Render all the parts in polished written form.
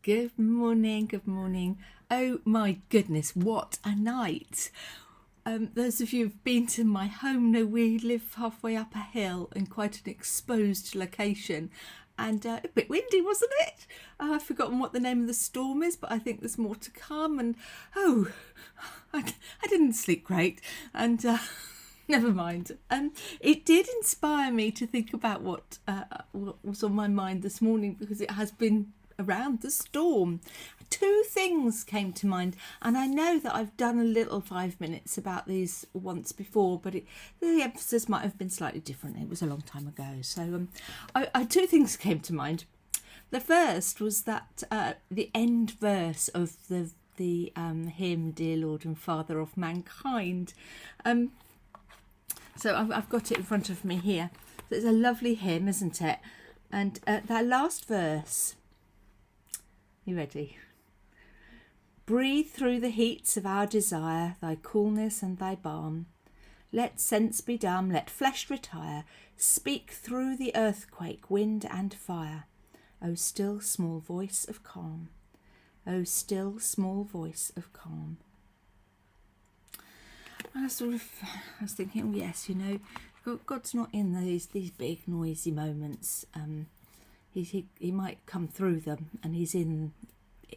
Good morning, good morning. Oh my goodness, what a night. Those of you who've been to my home know we live halfway up a hill in quite an exposed location, and a bit windy, wasn't it? I've forgotten what the name of the storm is, but I think there's more to come. And I didn't sleep great, and never mind. It did inspire me to think about what was on my mind this morning, because it has been around the storm. Two things came to mind, and I know that I've done a little 5 minutes about these once before, but the emphasis might have been slightly different. It was a long time ago. So two things came to mind. The first was that the end verse of the hymn, Dear Lord and Father of Mankind. So I've got it in front of me here. So it's a lovely hymn, isn't it? And that last verse, you ready? Breathe through the heats of our desire thy coolness and thy balm. Let sense be dumb, let flesh retire. Speak through the earthquake, wind and fire. O still small voice of calm. O still small voice of calm. And I was thinking, oh yes, God's not in these big noisy moments. He might come through them, and he's in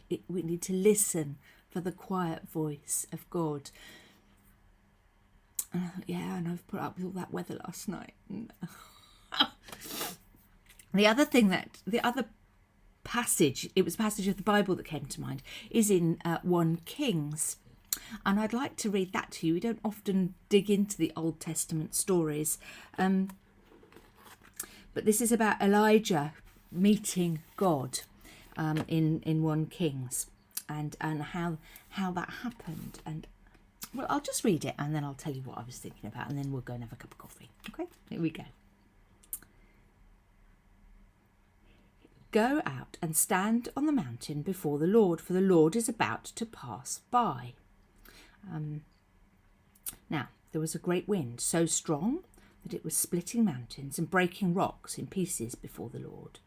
it. We need to listen for the quiet voice of God. And I've put up with all that weather last night. The other passage, it was a passage of the Bible that came to mind, is in 1 Kings. And I'd like to read that to you. We don't often dig into the Old Testament stories. But this is about Elijah meeting God in 1 Kings, and how that happened. And well, I'll just read it and then I'll tell you what I was thinking about, and then we'll go and have a cup of coffee. Okay, here we go. Go out and stand on the mountain before the Lord, for the Lord is about to pass by. Now, there was a great wind, so strong that it was splitting mountains and breaking rocks in pieces before the Lord.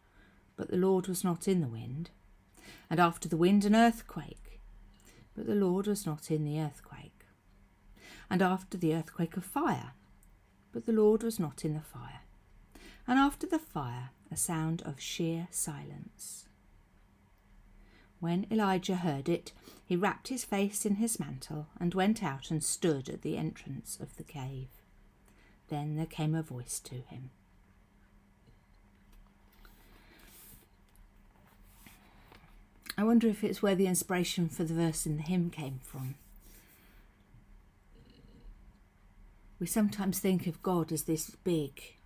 But the Lord was not in the wind. And after the wind, an earthquake. But the Lord was not in the earthquake. And after the earthquake, a fire. But the Lord was not in the fire. And after the fire, a sound of sheer silence. When Elijah heard it, he wrapped his face in his mantle and went out and stood at the entrance of the cave. Then there came a voice to him. I wonder if it's where the inspiration for the verse in the hymn came from. We sometimes think of God as this big,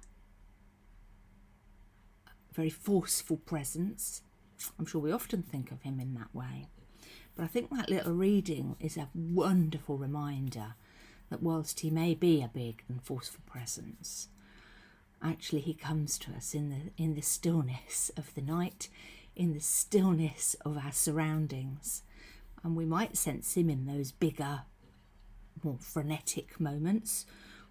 very forceful presence. I'm sure we often think of him in that way. But I think that little reading is a wonderful reminder that whilst he may be a big and forceful presence, actually he comes to us in the stillness of the night, in the stillness of our surroundings. And we might sense him in those bigger, more frenetic moments,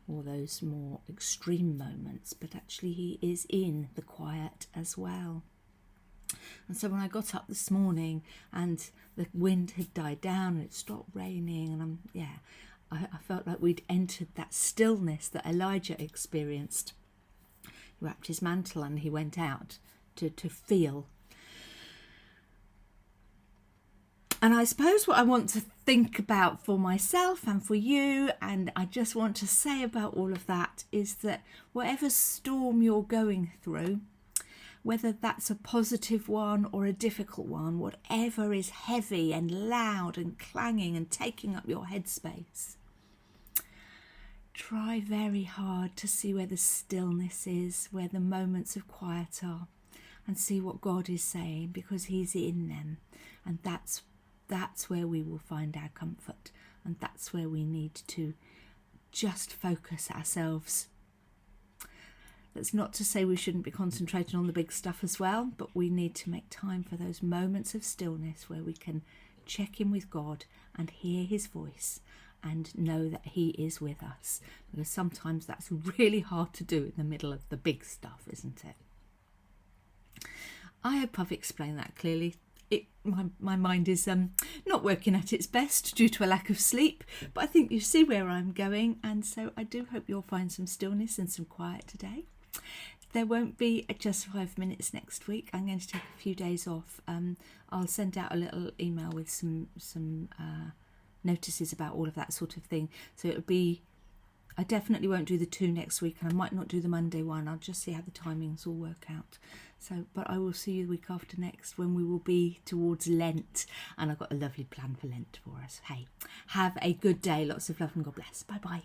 or those more extreme moments, but actually he is in the quiet as well. And so when I got up this morning and the wind had died down and it stopped raining, and I felt like we'd entered that stillness that Elijah experienced. He wrapped his mantle and he went out to feel. And I suppose what I want to think about for myself and for you, and I just want to say about all of that, is that whatever storm you're going through, whether that's a positive one or a difficult one, whatever is heavy and loud and clanging and taking up your headspace, try very hard to see where the stillness is, where the moments of quiet are, and see what God is saying, because he's in them. And that's where we will find our comfort, and that's where we need to just focus ourselves. That's not to say we shouldn't be concentrating on the big stuff as well, but we need to make time for those moments of stillness where we can check in with God and hear his voice and know that he is with us, because sometimes that's really hard to do in the middle of the big stuff, isn't it? I hope I've explained that clearly. my mind is not working at its best due to a lack of sleep, but I think you see where I'm going, and so I do hope you'll find some stillness and some quiet today. There won't be just 5 minutes next week. I'm going to take a few days off. I'll send out a little email with some notices about all of that sort of thing. So it'll be, I definitely won't do the 2 next week, and I might not do the Monday one. I'll just see how the timings all work out. So, but I will see you the week after next, when we will be towards Lent, and I've got a lovely plan for Lent for us. Hey, have a good day. Lots of love and God bless. Bye bye.